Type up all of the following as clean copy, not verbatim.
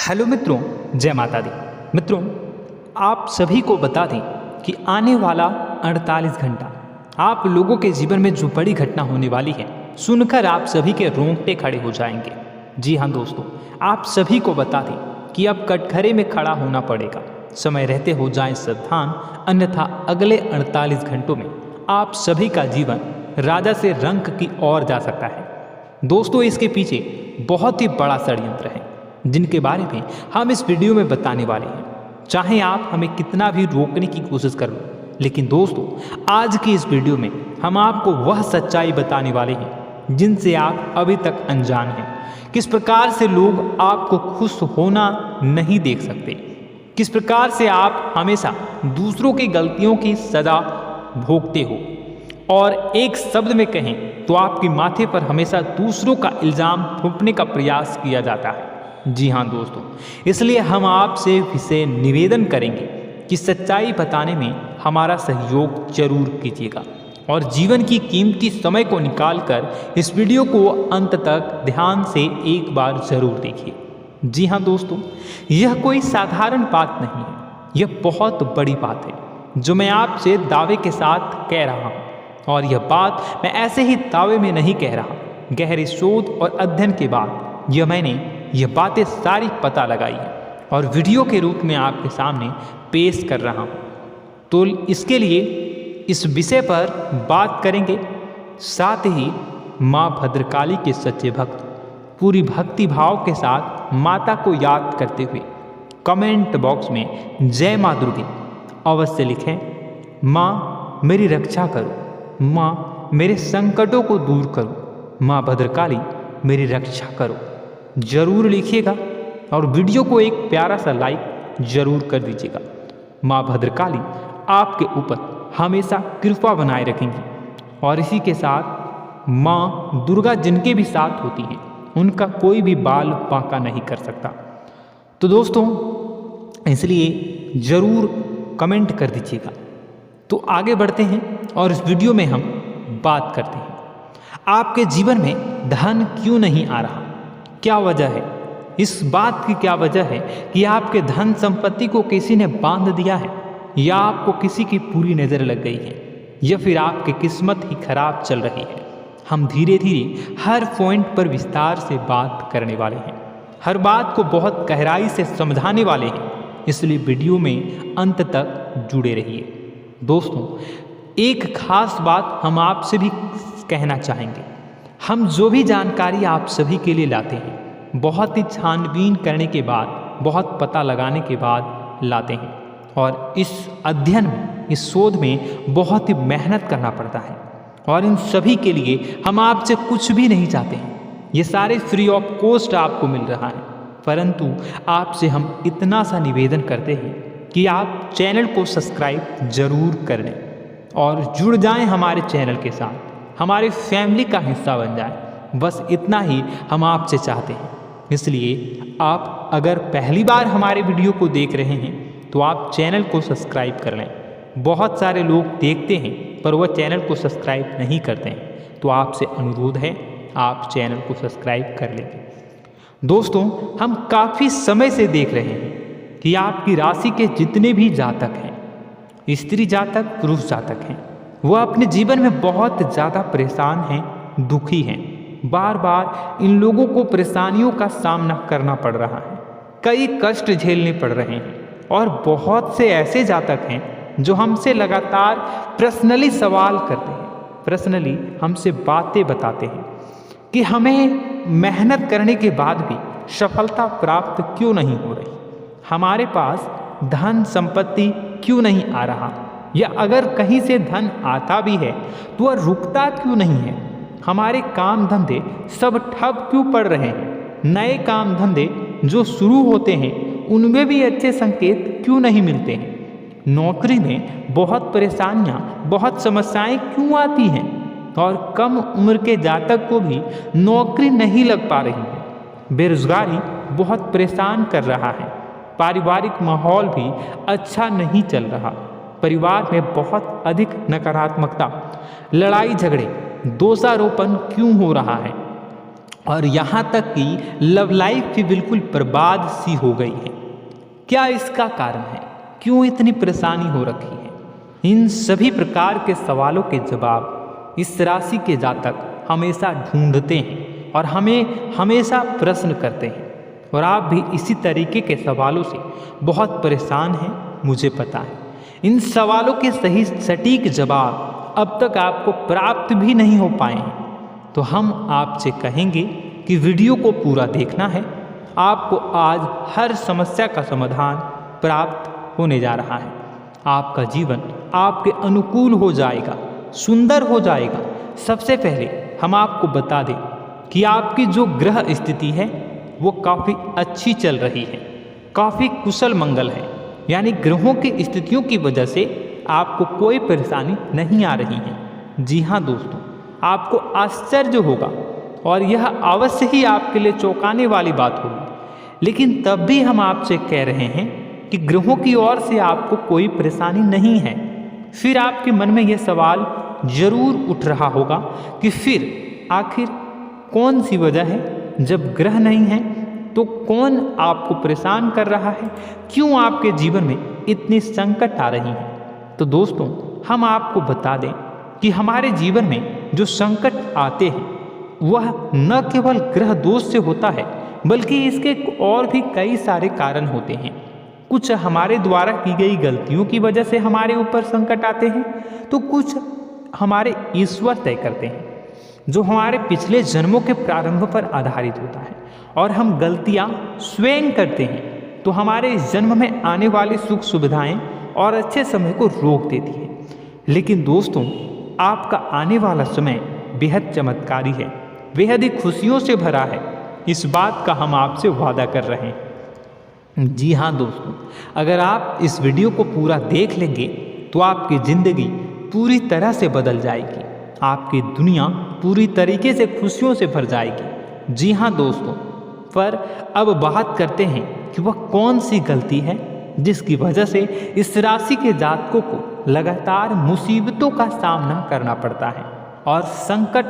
Hello मित्रों, जय माता दी। मित्रों, आप सभी को बता दें कि आने वाला 48 घंटा आप लोगों के जीवन में जो बड़ी घटना होने वाली है, सुनकर आप सभी के रोंगटे खड़े हो जाएंगे। जी हाँ दोस्तों, आप सभी को बता दें कि अब कटघरे में खड़ा होना पड़ेगा। समय रहते हो जाएं सावधान, अन्यथा अगले 48 घंटों में आप सभी का जीवन राजा से रंक की ओर जा सकता है। दोस्तों, इसके पीछे बहुत ही बड़ा षड्यंत्र है जिनके बारे में हम इस वीडियो में बताने वाले हैं। चाहे आप हमें कितना भी रोकने की कोशिश कर लो, लेकिन दोस्तों आज की इस वीडियो में हम आपको वह सच्चाई बताने वाले हैं जिनसे आप अभी तक अनजान हैं। किस प्रकार से लोग आपको खुश होना नहीं देख सकते, किस प्रकार से आप हमेशा दूसरों की गलतियों की सजा भोगते हो, और एक शब्द में कहें तो आपके माथे पर हमेशा दूसरों का इल्ज़ाम थोपने का प्रयास किया जाता है। जी हाँ दोस्तों, इसलिए हम आपसे विशेष निवेदन करेंगे कि सच्चाई बताने में हमारा सहयोग जरूर कीजिएगा और जीवन की कीमती समय को निकालकर इस वीडियो को अंत तक ध्यान से एक बार जरूर देखिए। जी हाँ दोस्तों, यह कोई साधारण बात नहीं है, यह बहुत बड़ी बात है जो मैं आपसे दावे के साथ कह रहा हूँ। और यह बात मैं ऐसे ही दावे में नहीं कह रहा, गहरे शोध और अध्ययन के बाद यह बातें सारी पता लगाई है और वीडियो के रूप में आपके सामने पेश कर रहा हूँ। तो इसके लिए इस विषय पर बात करेंगे। साथ ही माँ भद्रकाली के सच्चे भक्त पूरी भक्ति भाव के साथ माता को याद करते हुए कमेंट बॉक्स में जय माँ दुर्गे अवश्य लिखें। माँ मेरी रक्षा करो, माँ मेरे संकटों को दूर करो, माँ भद्रकाली मेरी रक्षा करो, जरूर लिखिएगा और वीडियो को एक प्यारा सा लाइक जरूर कर दीजिएगा। माँ भद्रकाली आपके ऊपर हमेशा कृपा बनाए रखेंगी और इसी के साथ माँ दुर्गा जिनके भी साथ होती हैं उनका कोई भी बाल बांका नहीं कर सकता। तो दोस्तों, इसलिए ज़रूर कमेंट कर दीजिएगा। तो आगे बढ़ते हैं और इस वीडियो में हम बात करते हैं, आपके जीवन में धन क्यों नहीं आ रहा, क्या वजह है। इस बात की क्या वजह है कि आपके धन संपत्ति को किसी ने बांध दिया है, या आपको किसी की पूरी नज़र लग गई है, या फिर आपकी किस्मत ही खराब चल रही है। हम धीरे धीरे हर पॉइंट पर विस्तार से बात करने वाले हैं, हर बात को बहुत गहराई से समझाने वाले हैं, इसलिए वीडियो में अंत तक जुड़े रहिए। दोस्तों, एक खास बात हम आपसे भी कहना चाहेंगे। हम जो भी जानकारी आप सभी के लिए लाते हैं बहुत ही छानबीन करने के बाद, बहुत पता लगाने के बाद लाते हैं, और इस अध्ययन में, इस शोध में बहुत ही मेहनत करना पड़ता है। और इन सभी के लिए हम आपसे कुछ भी नहीं चाहते हैं, ये सारे फ्री ऑफ कॉस्ट आपको मिल रहा है। परंतु आपसे हम इतना सा निवेदन करते हैं कि आप चैनल को सब्सक्राइब जरूर कर लें और जुड़ जाएं हमारे चैनल के साथ, हमारे फैमिली का हिस्सा बन जाए। बस इतना ही हम आपसे चाहते हैं। इसलिए आप अगर पहली बार हमारे वीडियो को देख रहे हैं तो आप चैनल को सब्सक्राइब कर लें। बहुत सारे लोग देखते हैं पर वह चैनल को सब्सक्राइब नहीं करते हैं, तो आपसे अनुरोध है आप चैनल को सब्सक्राइब कर लें। दोस्तों, हम काफ़ी समय से देख रहे हैं कि आपकी राशि के जितने भी जातक हैं, स्त्री जातक, पुरुष जातक हैं, वह अपने जीवन में बहुत ज़्यादा परेशान हैं, दुखी हैं। बार बार इन लोगों को परेशानियों का सामना करना पड़ रहा है, कई कष्ट झेलने पड़ रहे हैं। और बहुत से ऐसे जातक हैं जो हमसे लगातार पर्सनली सवाल करते हैं, पर्सनली हमसे बातें बताते हैं कि हमें मेहनत करने के बाद भी सफलता प्राप्त क्यों नहीं हो रही, हमारे पास धन संपत्ति क्यों नहीं आ रहा, या अगर कहीं से धन आता भी है तो वह रुकता क्यों नहीं है, हमारे काम धंधे सब ठप क्यों पड़ रहे हैं, नए काम धंधे जो शुरू होते हैं उनमें भी अच्छे संकेत क्यों नहीं मिलते हैं, नौकरी में बहुत परेशानियां, बहुत समस्याएं क्यों आती हैं, और कम उम्र के जातक को भी नौकरी नहीं लग पा रही है, बेरोजगारी बहुत परेशान कर रहा है, पारिवारिक माहौल भी अच्छा नहीं चल रहा, परिवार में बहुत अधिक नकारात्मकता, लड़ाई झगड़े, दोषारोपण क्यों हो रहा है, और यहाँ तक कि लव लाइफ भी बिल्कुल बर्बाद सी हो गई है। क्या इसका कारण है? क्यों इतनी परेशानी हो रखी है? इन सभी प्रकार के सवालों के जवाब इस राशि के जातक हमेशा ढूंढते हैं और हमें हमेशा प्रश्न करते हैं। और आप भी इसी तरीके के सवालों से बहुत परेशान हैं, मुझे पता है। इन सवालों के सही सटीक जवाब अब तक आपको प्राप्त भी नहीं हो पाए हैं, तो हम आपसे कहेंगे कि वीडियो को पूरा देखना है। आपको आज हर समस्या का समाधान प्राप्त होने जा रहा है। आपका जीवन आपके अनुकूल हो जाएगा, सुंदर हो जाएगा। सबसे पहले हम आपको बता दें कि आपकी जो ग्रह स्थिति है वो काफ़ी अच्छी चल रही है, काफ़ी कुशल मंगल है। यानी ग्रहों की स्थितियों की वजह से आपको कोई परेशानी नहीं आ रही है। जी हाँ दोस्तों, आपको आश्चर्य होगा और यह अवश्य ही आपके लिए चौंकाने वाली बात होगी। लेकिन तब भी हम आपसे कह रहे हैं कि ग्रहों की ओर से आपको कोई परेशानी नहीं है। फिर आपके मन में यह सवाल जरूर उठ रहा होगा कि फिर आखिर कौन सी वजह है? जब ग्रह नहीं है तो कौन आपको परेशान कर रहा है? क्यों आपके जीवन में इतनी संकट आ रही हैं? तो दोस्तों, हम आपको बता दें कि हमारे जीवन में जो संकट आते हैं वह न केवल ग्रह दोष से होता है, बल्कि इसके और भी कई सारे कारण होते हैं। कुछ हमारे द्वारा की गई गलतियों की वजह से हमारे ऊपर संकट आते हैं, तो कुछ हमारे ईश्वर तय करते हैं, जो हमारे पिछले जन्मों के प्रारंभ पर आधारित होता है। और हम गलतियां स्वयं करते हैं तो हमारे इस जन्म में आने वाली सुख सुविधाएं और अच्छे समय को रोक देती है। लेकिन दोस्तों, आपका आने वाला समय बेहद चमत्कारी है, बेहद ही खुशियों से भरा है। इस बात का हम आपसे वादा कर रहे हैं। जी हाँ दोस्तों, अगर आप इस वीडियो को पूरा देख लेंगे तो आपकी ज़िंदगी पूरी तरह से बदल जाएगी, आपकी दुनिया पूरी तरीके से खुशियों से भर जाएगी। जी हाँ दोस्तों, पर अब बात करते हैं कि वह कौन सी गलती है जिसकी वजह से इस राशि के जातकों को लगातार मुसीबतों का सामना करना पड़ता है और संकट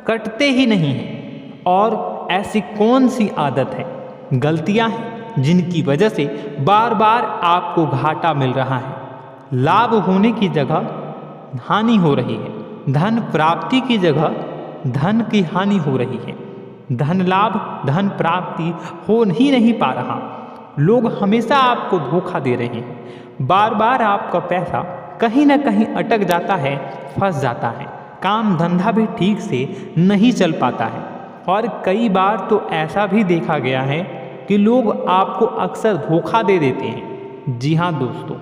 कटते ही नहीं हैं। और ऐसी कौन सी आदत है, गलतियां हैं जिनकी वजह से बार बार आपको घाटा मिल रहा है, लाभ होने की जगह हानि हो रही है, धन प्राप्ति की जगह धन की हानि हो रही है, धन लाभ धन प्राप्ति हो ही नहीं पा रहा। लोग हमेशा आपको धोखा दे रहे हैं, बार बार आपका पैसा कहीं ना कहीं अटक जाता है, फंस जाता है, काम धंधा भी ठीक से नहीं चल पाता है। और कई बार तो ऐसा भी देखा गया है कि लोग आपको अक्सर धोखा दे देते हैं। जी हाँ दोस्तों,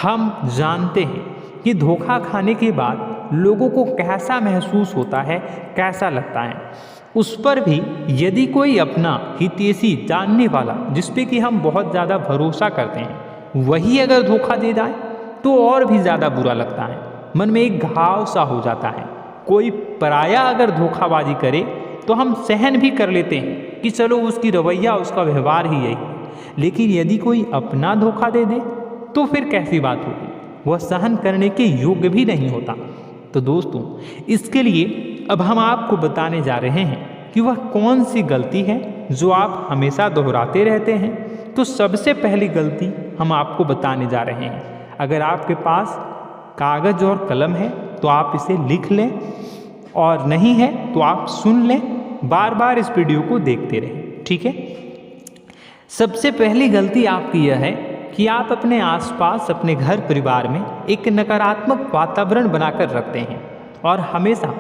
हम जानते हैं कि धोखा खाने के बाद लोगों को कैसा महसूस होता है, कैसा लगता है। उस पर भी यदि कोई अपना हितैषी जानने वाला, जिस पे कि हम बहुत ज़्यादा भरोसा करते हैं, वही अगर धोखा दे जाए तो और भी ज़्यादा बुरा लगता है, मन में एक घाव सा हो जाता है। कोई पराया अगर धोखाबाजी करे तो हम सहन भी कर लेते हैं कि चलो उसकी रवैया, उसका व्यवहार ही यही है। लेकिन यदि कोई अपना धोखा दे दे तो फिर कैसी बात होगी, वह सहन करने के योग्य भी नहीं होता। तो दोस्तों, इसके लिए अब हम आपको बताने जा रहे हैं कि वह कौन सी गलती है जो आप हमेशा दोहराते रहते हैं। तो सबसे पहली गलती हम आपको बताने जा रहे हैं। अगर आपके पास कागज़ और कलम है तो आप इसे लिख लें, और नहीं है तो आप सुन लें, बार बार इस वीडियो को देखते रहें, ठीक है। सबसे पहली गलती आपकी यह है कि आप अपने आसपास, अपने घर परिवार में एक नकारात्मक वातावरण बनाकर रखते हैं। और हमेशा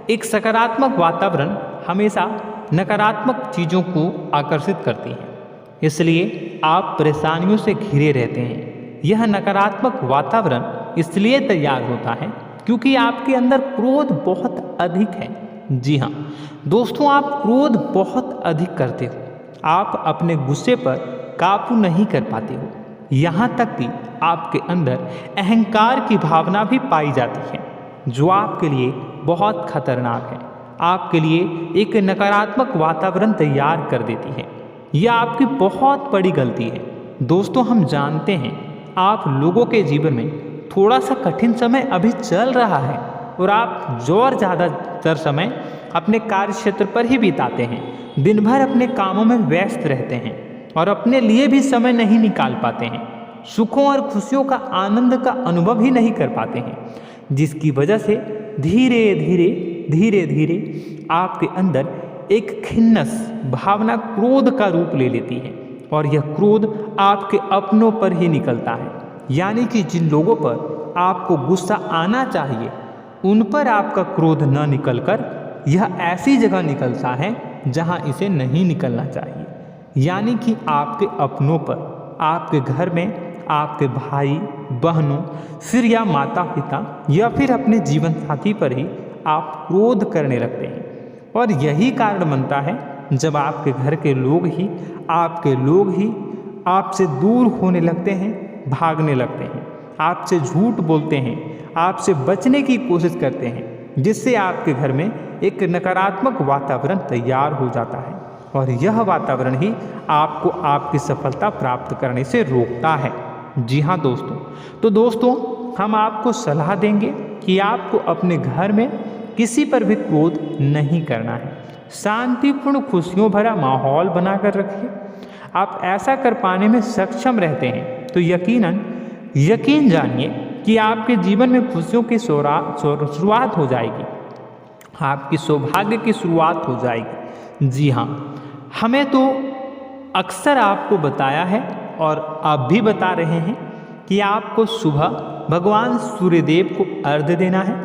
एक सकारात्मक वातावरण हमेशा नकारात्मक चीज़ों को आकर्षित करती है, इसलिए आप परेशानियों से घिरे रहते हैं। यह नकारात्मक वातावरण इसलिए तैयार होता है क्योंकि आपके अंदर क्रोध बहुत अधिक है। जी हाँ दोस्तों, आप क्रोध बहुत अधिक करते हो, आप अपने गुस्से पर काबू नहीं कर पाते हो। यहाँ तक कि आपके अंदर अहंकार की भावना भी पाई जाती है, जो आपके लिए बहुत खतरनाक है, आपके लिए एक नकारात्मक वातावरण तैयार कर देती है। यह आपकी बहुत बड़ी गलती है। दोस्तों, हम जानते हैं आप लोगों के जीवन में थोड़ा सा कठिन समय अभी चल रहा है और आप और ज़्यादा अक्सर समय अपने कार्य क्षेत्र पर ही बिताते हैं, दिन भर अपने कामों में व्यस्त रहते हैं और अपने लिए भी समय नहीं निकाल पाते हैं। सुखों और खुशियों का आनंद का अनुभव ही नहीं कर पाते हैं, जिसकी वजह से धीरे धीरे आपके अंदर एक खिन्नस भावना क्रोध का रूप ले लेती है और यह क्रोध आपके अपनों पर ही निकलता है। यानी कि जिन लोगों पर आपको गुस्सा आना चाहिए उन पर आपका क्रोध न निकलकर यह ऐसी जगह निकलता है जहां इसे नहीं निकलना चाहिए। यानी कि आपके अपनों पर, आपके घर में आपके भाई बहनों, फिर या माता पिता या फिर अपने जीवन साथी पर ही आप क्रोध करने लगते हैं। और यही कारण बनता है जब आपके घर के लोग ही आपसे दूर होने लगते हैं, भागने लगते हैं, आपसे झूठ बोलते हैं, आपसे बचने की कोशिश करते हैं, जिससे आपके घर में एक नकारात्मक वातावरण तैयार हो जाता है और यह वातावरण ही आपको आपकी सफलता प्राप्त करने से रोकता है। जी हाँ दोस्तों, तो दोस्तों हम आपको सलाह देंगे कि आपको अपने घर में किसी पर भी क्रोध नहीं करना है। शांतिपूर्ण खुशियों भरा माहौल बनाकर रखिए। आप ऐसा कर पाने में सक्षम रहते हैं तो यकीन जानिए कि आपके जीवन में खुशियों की शुरुआत हो जाएगी, आपकी सौभाग्य की शुरुआत हो जाएगी। जी हाँ, हमें तो अक्सर आपको बताया है और आप भी बता रहे हैं कि आपको सुबह भगवान सूर्यदेव को अर्घ्य देना है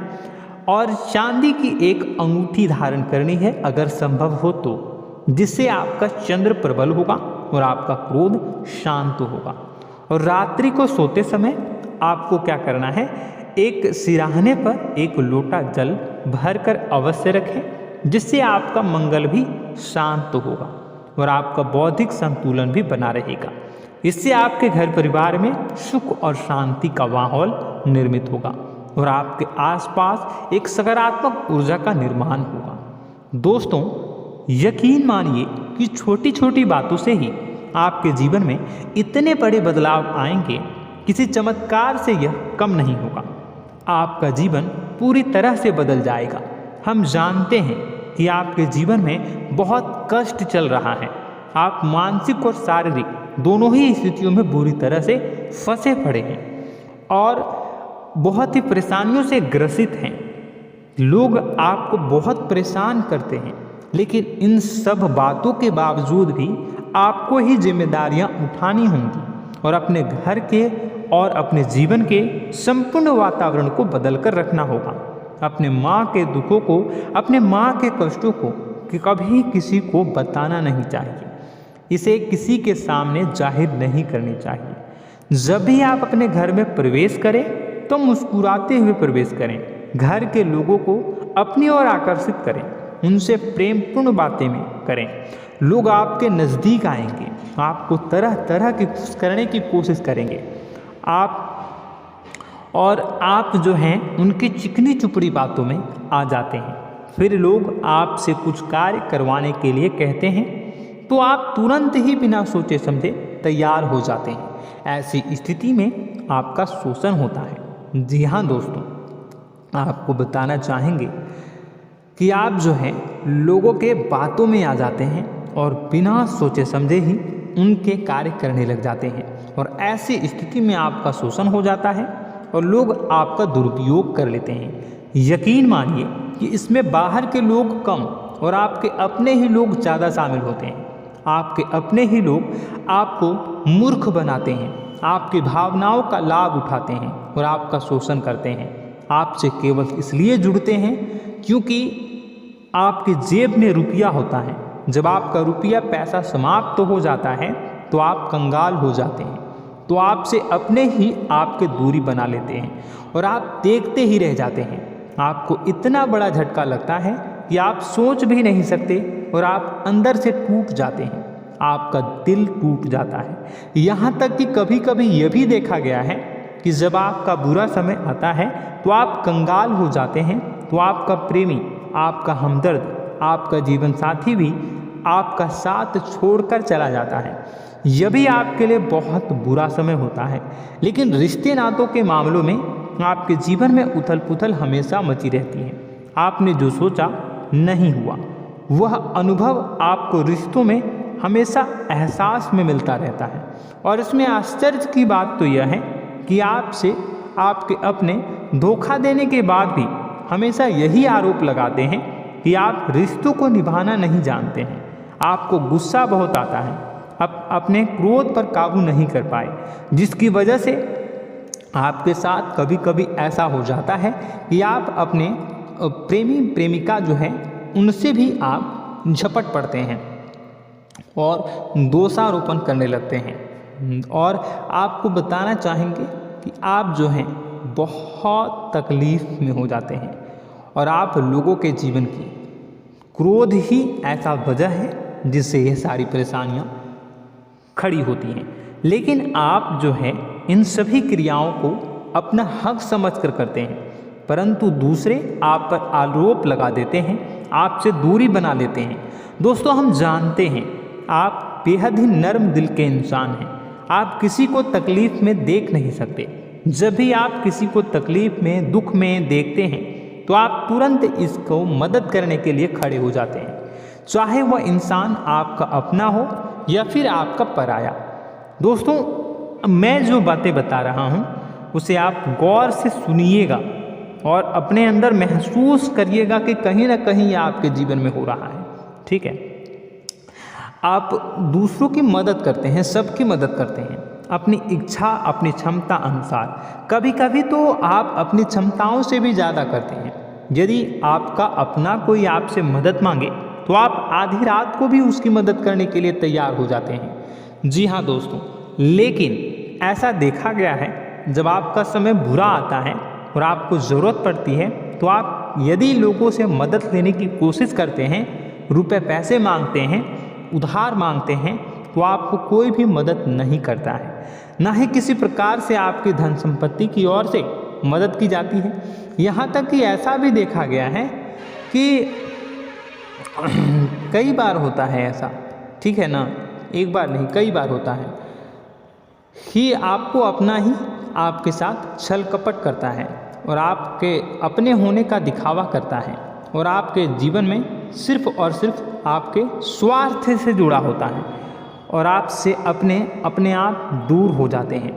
और चांदी की एक अंगूठी धारण करनी है अगर संभव हो तो, जिससे आपका चंद्र प्रबल होगा और आपका क्रोध शांत होगा। और रात्रि को सोते समय आपको क्या करना है, एक सिराहने पर एक लोटा जल भरकर अवश्य रखें, जिससे आपका मंगल भी शांत होगा और आपका बौद्धिक संतुलन भी बना रहेगा। इससे आपके घर परिवार में सुख और शांति का माहौल निर्मित होगा और आपके आसपास एक सकारात्मक ऊर्जा का निर्माण होगा। दोस्तों यकीन मानिए कि छोटी छोटी बातों से ही आपके जीवन में इतने बड़े बदलाव आएंगे, किसी चमत्कार से यह कम नहीं होगा। आपका जीवन पूरी तरह से बदल जाएगा। हम जानते हैं कि आपके जीवन में बहुत कष्ट चल रहा है, आप मानसिक और शारीरिक दोनों ही स्थितियों में बुरी तरह से फंसे पड़े हैं और बहुत ही परेशानियों से ग्रसित हैं। लोग आपको बहुत परेशान करते हैं, लेकिन इन सब बातों के बावजूद भी आपको ही जिम्मेदारियां उठानी होंगी और अपने घर के और अपने जीवन के संपूर्ण वातावरण को बदलकर रखना होगा। अपने माँ के दुखों को, अपने माँ के कष्टों को कभी किसी को बताना नहीं चाहिए, इसे किसी के सामने जाहिर नहीं करनी चाहिए। जब भी आप अपने घर में प्रवेश करें तो मुस्कुराते हुए प्रवेश करें, घर के लोगों को अपनी ओर आकर्षित करें, उनसे प्रेमपूर्ण बातें में करें। लोग आपके नज़दीक आएंगे, आपको तरह तरह की खुश करने की कोशिश करेंगे। आप जो हैं उनकी चिकनी चुपड़ी बातों में आ जाते हैं। फिर लोग आपसे कुछ कार्य करवाने के लिए कहते हैं तो आप तुरंत ही बिना सोचे समझे तैयार हो जाते हैं। ऐसी स्थिति में आपका शोषण होता है। जी हाँ दोस्तों, आपको बताना चाहेंगे कि आप जो हैं लोगों के बातों में आ जाते हैं और बिना सोचे समझे ही उनके कार्य करने लग जाते हैं और ऐसी स्थिति में आपका शोषण हो जाता है और लोग आपका दुरुपयोग कर लेते हैं। यकीन मानिए कि इसमें बाहर के लोग कम और आपके अपने ही लोग ज़्यादा शामिल होते हैं। आपके अपने ही लोग आपको मूर्ख बनाते हैं, आपकी भावनाओं का लाभ उठाते हैं और आपका शोषण करते हैं। आपसे केवल इसलिए जुड़ते हैं क्योंकि आपकी जेब में रुपया होता है। जब आपका रुपया पैसा समाप्त हो जाता है तो आप कंगाल हो जाते हैं, तो आपसे अपने ही आपके दूरी बना लेते हैं और आप देखते ही रह जाते हैं। आपको इतना बड़ा झटका लगता है कि आप सोच भी नहीं सकते और आप अंदर से टूट जाते हैं, आपका दिल टूट जाता है। यहाँ तक कि कभी कभी यह भी देखा गया है कि जब आपका बुरा समय आता है तो आप कंगाल हो जाते हैं, तो आपका प्रेमी, आपका हमदर्द, आपका जीवन साथी भी आपका साथ छोड़कर चला जाता है। यह भी आपके लिए बहुत बुरा समय होता है। लेकिन रिश्ते नातों के मामलों में आपके जीवन में उथल पुथल हमेशा मची रहती है। आपने जो सोचा नहीं हुआ। वह अनुभव आपको रिश्तों में हमेशा एहसास में मिलता रहता है। और इसमें आश्चर्य की बात तो यह है कि आपसे आपके अपने धोखा देने के बाद भी हमेशा यही आरोप लगाते हैं कि आप रिश्तों को निभाना नहीं जानते हैं। आपको गुस्सा बहुत आता है, अपने क्रोध पर काबू नहीं कर पाए, जिसकी वजह से आपके साथ कभी कभी ऐसा हो जाता है कि आप अपने प्रेमी प्रेमिका जो है उनसे भी आप झपट पड़ते हैं और दोषारोपण करने लगते हैं। और आपको बताना चाहेंगे कि आप जो हैं बहुत तकलीफ में हो जाते हैं और आप लोगों के जीवन की क्रोध ही ऐसा वजह है जिससे ये सारी परेशानियां खड़ी होती हैं। लेकिन आप जो है इन सभी क्रियाओं को अपना हक समझकर करते हैं, परंतु दूसरे आप पर आरोप लगा देते हैं, आपसे दूरी बना लेते हैं। दोस्तों, हम जानते हैं आप बेहद ही नर्म दिल के इंसान हैं। आप किसी को तकलीफ में देख नहीं सकते। जब भी आप किसी को तकलीफ में, दुख में देखते हैं तो आप तुरंत इसको मदद करने के लिए खड़े हो जाते हैं, चाहे वह इंसान आपका अपना हो या फिर आपका पराया। दोस्तों, मैं जो बातें बता रहा हूँ उसे आप गौर से सुनिएगा और अपने अंदर महसूस करिएगा कि कहीं ना कहीं यह आपके जीवन में हो रहा है। ठीक है, आप दूसरों की मदद करते हैं, सबकी मदद करते हैं अपनी इच्छा, अपनी क्षमता अनुसार। कभी कभी तो आप अपनी क्षमताओं से भी ज़्यादा करते हैं। यदि आपका अपना कोई आपसे मदद मांगे तो आप आधी रात को भी उसकी मदद करने के लिए तैयार हो जाते हैं। जी हाँ दोस्तों, लेकिन ऐसा देखा गया है जब आपका समय बुरा आता है और आपको ज़रूरत पड़ती है तो आप यदि लोगों से मदद लेने की कोशिश करते हैं, रुपए पैसे मांगते हैं, उधार मांगते हैं, तो आपको कोई भी मदद नहीं करता है। ना ही किसी प्रकार से आपकी धन संपत्ति की ओर से मदद की जाती है। यहाँ तक कि ऐसा भी देखा गया है कि कई बार होता है ऐसा, ठीक है ना, एक बार नहीं कई बार होता है कि आपको अपना ही आपके साथ छल कपट करता है और आपके अपने होने का दिखावा करता है और आपके जीवन में सिर्फ और सिर्फ आपके स्वार्थ से जुड़ा होता है और आपसे अपने आप दूर हो जाते हैं।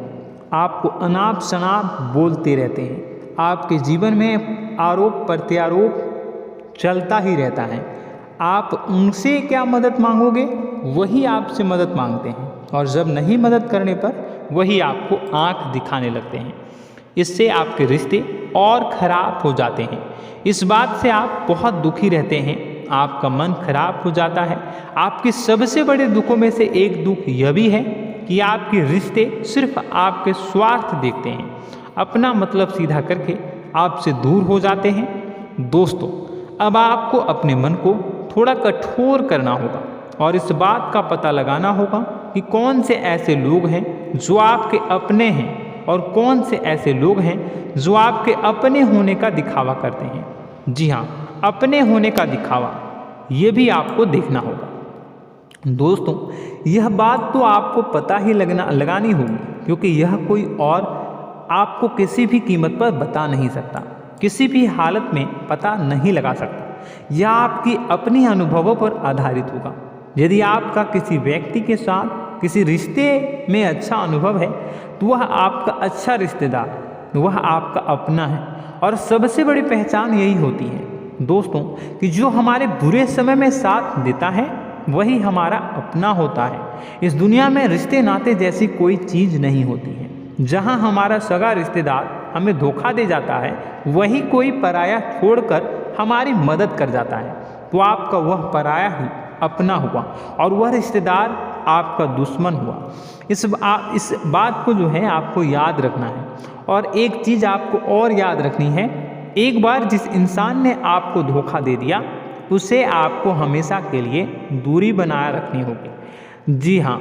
आपको अनाप शनाप बोलते रहते हैं। आपके जीवन में आरोप प्रत्यारोप चलता ही रहता है। आप उनसे क्या मदद मांगोगे, वही आपसे मदद मांगते हैं और जब नहीं मदद करने पर वही आपको आंख दिखाने लगते हैं। इससे आपके रिश्ते और खराब हो जाते हैं। इस बात से आप बहुत दुखी रहते हैं, आपका मन खराब हो जाता है। आपके सबसे बड़े दुखों में से एक दुख यह भी है कि आपके रिश्ते सिर्फ आपके स्वार्थ देखते हैं, अपना मतलब सीधा करके आपसे दूर हो जाते हैं। दोस्तों, अब आपको अपने मन को थोड़ा कठोर करना होगा और इस बात का पता लगाना होगा कि कौन से ऐसे लोग हैं जो आपके अपने हैं और कौन से ऐसे लोग हैं जो आपके अपने होने का दिखावा करते हैं। जी हाँ, अपने होने का दिखावा, ये भी आपको देखना होगा। दोस्तों, यह बात तो आपको पता ही लगानी होगी, क्योंकि यह कोई और आपको किसी भी कीमत पर बता नहीं सकता, किसी भी हालत में पता नहीं लगा सकता। यह आपकी अपनी अनुभवों पर आधारित होगा। यदि आपका किसी व्यक्ति के साथ किसी रिश्ते में अच्छा अनुभव है तो वह आपका अच्छा रिश्तेदार, वह आपका अपना है। और सबसे बड़ी पहचान यही होती है दोस्तों कि जो हमारे बुरे समय में साथ देता है वही हमारा अपना होता है। इस दुनिया में रिश्ते नाते जैसी कोई चीज़ नहीं होती है। जहाँ हमारा सगा रिश्तेदार हमें धोखा दे जाता है, वही कोई पराया छोड़कर हमारी मदद कर जाता है, तो आपका वह पराया ही अपना हुआ और वह रिश्तेदार आपका दुश्मन हुआ। इस बात को जो है आपको याद रखना है। और एक चीज़ आपको और याद रखनी है, एक बार जिस इंसान ने आपको धोखा दे दिया उसे आपको हमेशा के लिए दूरी बनाए रखनी होगी। जी हाँ,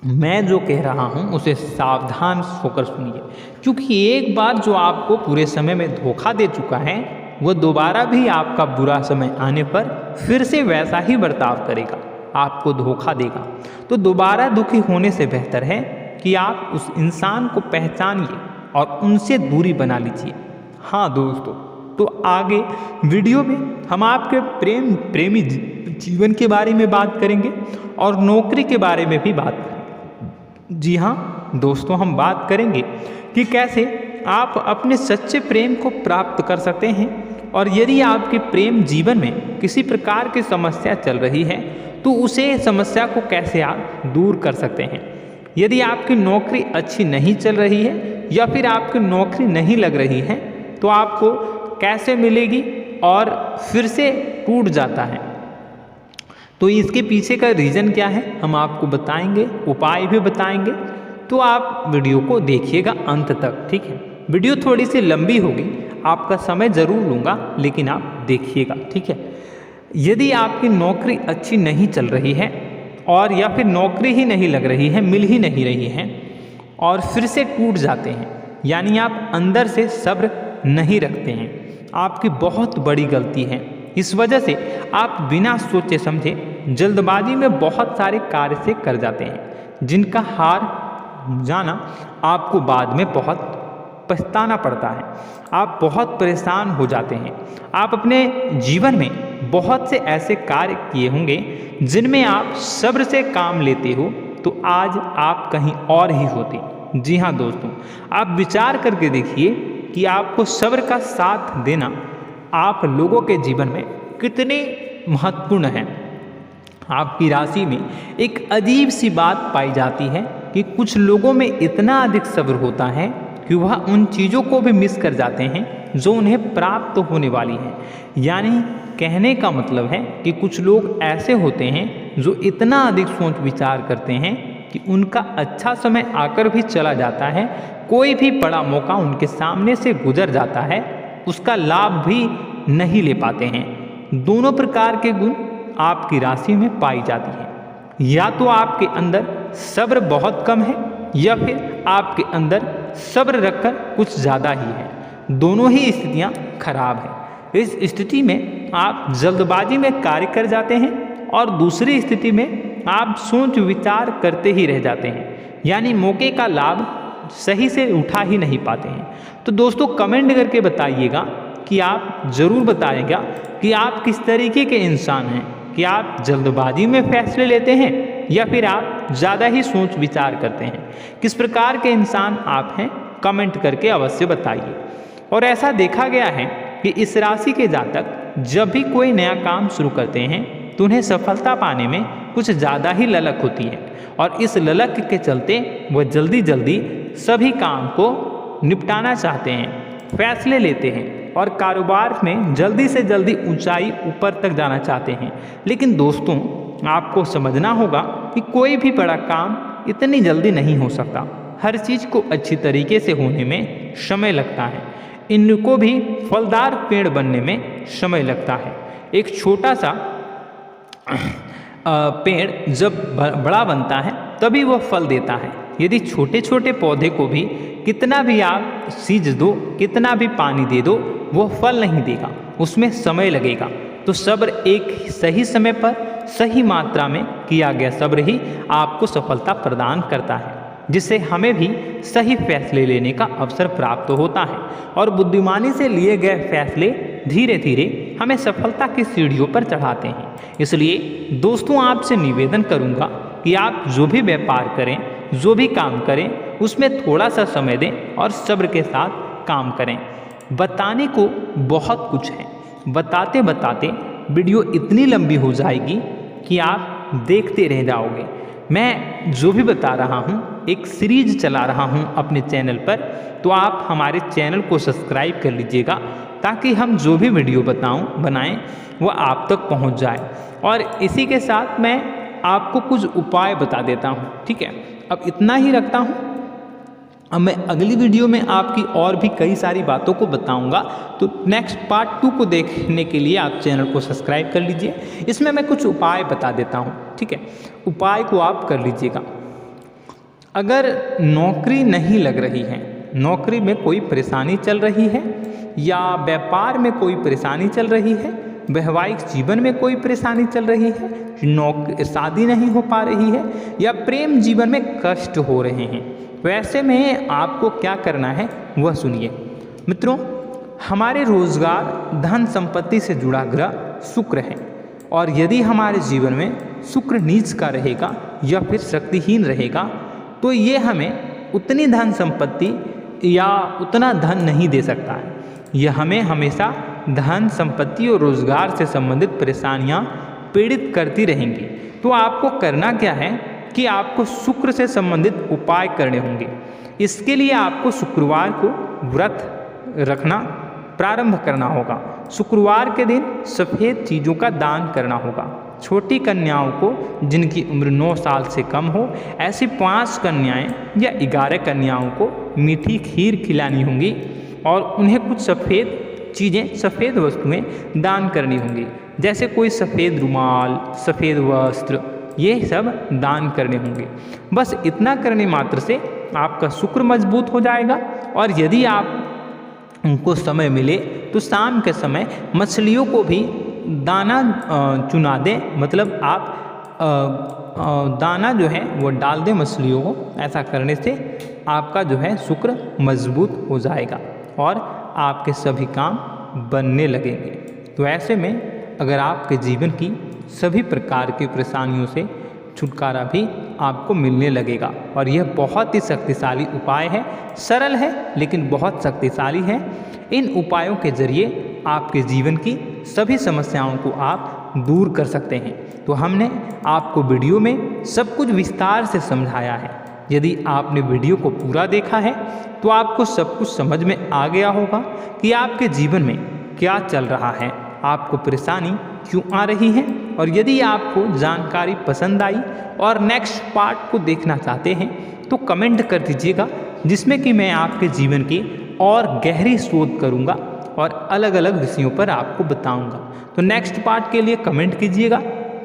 मैं जो कह रहा हूँ उसे सावधान होकर सुनिए, क्योंकि एक बार जो आपको पूरे समय में धोखा दे चुका है वह दोबारा भी आपका बुरा समय आने पर फिर से वैसा ही बर्ताव करेगा, आपको धोखा देगा। तो दोबारा दुखी होने से बेहतर है कि आप उस इंसान को पहचानिए और उनसे दूरी बना लीजिए। हाँ दोस्तों, तो आगे वीडियो में हम आपके प्रेमी जीवन के बारे में बात करेंगे और नौकरी के बारे में भी बात करेंगे। जी हाँ दोस्तों, हम बात करेंगे कि कैसे आप अपने सच्चे प्रेम को प्राप्त कर सकते हैं, और यदि आपके प्रेम जीवन में किसी प्रकार की समस्या चल रही है तो उसे समस्या को कैसे आप दूर कर सकते हैं। यदि आपकी नौकरी अच्छी नहीं चल रही है या फिर आपकी नौकरी नहीं लग रही है तो आपको कैसे मिलेगी और फिर से टूट जाता है, तो इसके पीछे का रीज़न क्या है हम आपको बताएंगे, उपाय भी बताएंगे। तो आप वीडियो को देखिएगा अंत तक, ठीक है। वीडियो थोड़ी सी लंबी होगी, आपका समय ज़रूर लूँगा, लेकिन आप देखिएगा, ठीक है। यदि आपकी नौकरी अच्छी नहीं चल रही है और या फिर नौकरी ही नहीं लग रही है, मिल ही नहीं रही है और फिर से टूट जाते हैं, यानी आप अंदर से सब्र नहीं रखते हैं, आपकी बहुत बड़ी गलती है। इस वजह से आप बिना सोचे समझे जल्दबाजी में बहुत सारे कार्य से कर जाते हैं, जिनका हार जाना आपको बाद में बहुत पछताना पड़ता है। आप बहुत परेशान हो जाते हैं। आप अपने जीवन में बहुत से ऐसे कार्य किए होंगे जिनमें आप सब्र से काम लेते हो, तो आज आप कहीं और ही होते। जी हाँ दोस्तों, आप विचार करके देखिए कि आपको सब्र का साथ देना आप लोगों के जीवन में कितने महत्वपूर्ण है। आपकी राशि में एक अजीब सी बात पाई जाती है कि कुछ लोगों में इतना अधिक सब्र होता है कि वह उन चीज़ों को भी मिस कर जाते हैं जो उन्हें प्राप्त होने वाली है। यानी कहने का मतलब है कि कुछ लोग ऐसे होते हैं जो इतना अधिक सोच विचार करते हैं कि उनका अच्छा समय आकर भी चला जाता है, कोई भी बड़ा मौका उनके सामने से गुजर जाता है, उसका लाभ भी नहीं ले पाते हैं। दोनों प्रकार के गुण आपकी राशि में पाई जाती है। या तो आपके अंदर सब्र बहुत कम है या फिर आपके अंदर सब्र रखकर कुछ ज़्यादा ही है। दोनों ही स्थितियाँ खराब हैं। इस स्थिति में आप जल्दबाजी में कार्य कर जाते हैं और दूसरी स्थिति में आप सोच विचार करते ही रह जाते हैं, यानी मौके का लाभ सही से उठा ही नहीं पाते हैं। तो दोस्तों कमेंट करके बताइएगा कि आप ज़रूर बताइएगा कि आप किस तरीके के इंसान हैं, कि आप जल्दबाजी में फैसले लेते हैं या फिर आप ज़्यादा ही सोच विचार करते हैं। किस प्रकार के इंसान आप हैं कमेंट करके अवश्य बताइए। और ऐसा देखा गया है कि इस राशि के जातक जब भी कोई नया काम शुरू करते हैं तो उन्हें सफलता पाने में कुछ ज़्यादा ही ललक होती है, और इस ललक के चलते वह जल्दी जल्दी सभी काम को निपटाना चाहते हैं, फैसले लेते हैं और कारोबार में जल्दी से जल्दी ऊंचाई ऊपर तक जाना चाहते हैं। लेकिन दोस्तों आपको समझना होगा कि कोई भी बड़ा काम इतनी जल्दी नहीं हो सकता। हर चीज़ को अच्छी तरीके से होने में समय लगता है। इनको भी फलदार पेड़ बनने में समय लगता है। एक छोटा सा पेड़ जब बड़ा बनता है तभी वह फल देता है। यदि छोटे छोटे पौधे को भी कितना भी आप सींच दो, कितना भी पानी दे दो, वो फल नहीं देगा, उसमें समय लगेगा। तो सब्र एक सही समय पर सही मात्रा में किया गया सब्र ही आपको सफलता प्रदान करता है, जिससे हमें भी सही फैसले लेने का अवसर प्राप्त होता है। और बुद्धिमानी से लिए गए फैसले धीरे धीरे हमें सफलता की सीढ़ियों पर चढ़ाते हैं। इसलिए दोस्तों आपसे निवेदन करूंगा कि आप जो भी व्यापार करें, जो भी काम करें, उसमें थोड़ा सा समय दें और सब्र के साथ काम करें। बताने को बहुत कुछ है, बताते बताते वीडियो इतनी लंबी हो जाएगी कि आप देखते रह जाओगे। मैं जो भी बता रहा हूँ एक सीरीज चला रहा हूँ अपने चैनल पर, तो आप हमारे चैनल को सब्सक्राइब कर लीजिएगा ताकि हम जो भी वीडियो बनाएं वो आप तक पहुँच जाए। और इसी के साथ मैं आपको कुछ उपाय बता देता हूँ, ठीक है। अब इतना ही रखता हूँ। अब मैं अगली वीडियो में आपकी और भी कई सारी बातों को बताऊंगा, तो नेक्स्ट पार्ट 2 को देखने के लिए आप चैनल को सब्सक्राइब कर लीजिए। इसमें मैं कुछ उपाय बता देता हूं, ठीक है। उपाय को आप कर लीजिएगा। अगर नौकरी नहीं लग रही है, नौकरी में कोई परेशानी चल रही है, या व्यापार में कोई परेशानी चल रही है, वैवाहिक जीवन में कोई परेशानी चल रही है, शादी नहीं हो पा रही है, या प्रेम जीवन में कष्ट हो रहे हैं, वैसे में आपको क्या करना है वह सुनिए। मित्रों, हमारे रोजगार, धन संपत्ति से जुड़ा ग्रह शुक्र है और यदि हमारे जीवन में शुक्र नीच का रहेगा या फिर शक्तिहीन रहेगा तो ये हमें उतनी धन संपत्ति या उतना धन नहीं दे सकता है। यह हमें हमेशा धन संपत्ति और रोजगार से संबंधित परेशानियां पीड़ित करती रहेंगी। तो आपको करना क्या है कि आपको शुक्र से संबंधित उपाय करने होंगे। इसके लिए आपको शुक्रवार को व्रत रखना प्रारंभ करना होगा। शुक्रवार के दिन सफ़ेद चीज़ों का दान करना होगा। छोटी कन्याओं को जिनकी उम्र 9 साल से कम हो, ऐसी 5 कन्याएं या 11 कन्याओं को मीठी खीर खिलानी होंगी और उन्हें कुछ सफ़ेद चीज़ें, सफ़ेद वस्तुएं दान करनी होंगी, जैसे कोई सफ़ेद रुमाल, सफ़ेद वस्त्र, ये सब दान करने होंगे। बस इतना करने मात्र से आपका शुक्र मजबूत हो जाएगा। और यदि आप उनको समय मिले तो शाम के समय मछलियों को भी दाना चुना दें, मतलब आप दाना जो है वो डाल दें मछलियों को। ऐसा करने से आपका जो है शुक्र मजबूत हो जाएगा और आपके सभी काम बनने लगेंगे। तो ऐसे में अगर आपके जीवन की सभी प्रकार की परेशानियों से छुटकारा भी आपको मिलने लगेगा। और यह बहुत ही शक्तिशाली उपाय है, सरल है लेकिन बहुत शक्तिशाली है। इन उपायों के जरिए आपके जीवन की सभी समस्याओं को आप दूर कर सकते हैं। तो हमने आपको वीडियो में सब कुछ विस्तार से समझाया है। यदि आपने वीडियो को पूरा देखा है तो आपको सब कुछ समझ में आ गया होगा कि आपके जीवन में क्या चल रहा है, आपको परेशानी क्यों आ रही है। और यदि आपको जानकारी पसंद आई और नेक्स्ट पार्ट को देखना चाहते हैं तो कमेंट कर दीजिएगा, जिसमें कि मैं आपके जीवन की और गहरी शोध करूंगा और अलग अलग विषयों पर आपको बताऊंगा। तो नेक्स्ट पार्ट के लिए कमेंट कीजिएगा,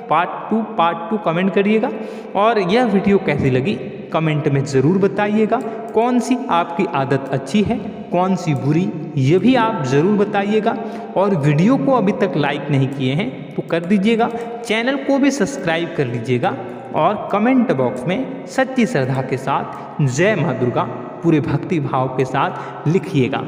पार्ट 2 कमेंट करिएगा। और यह वीडियो कैसी लगी कमेंट में ज़रूर बताइएगा। कौन सी आपकी आदत अच्छी है, कौन सी बुरी, ये भी आप ज़रूर बताइएगा। और वीडियो को अभी तक लाइक नहीं किए हैं तो कर दीजिएगा, चैनल को भी सब्सक्राइब कर लीजिएगा और कमेंट बॉक्स में सच्ची श्रद्धा के साथ जय माँ दुर्गा पूरे भक्ति भाव के साथ लिखिएगा।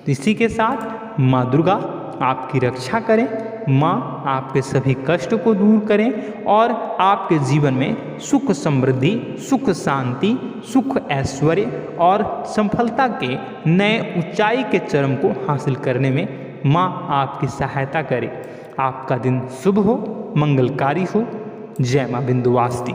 इसी के साथ माँ दुर्गा आपकी रक्षा करें, माँ आपके सभी कष्ट को दूर करें और आपके जीवन में सुख समृद्धि, सुख शांति, सुख ऐश्वर्य और सफलता के नए ऊंचाई के चरम को हासिल करने में माँ आपकी सहायता करे। आपका दिन शुभ हो, मंगलकारी हो। जय माँ विंध्यवासिनी।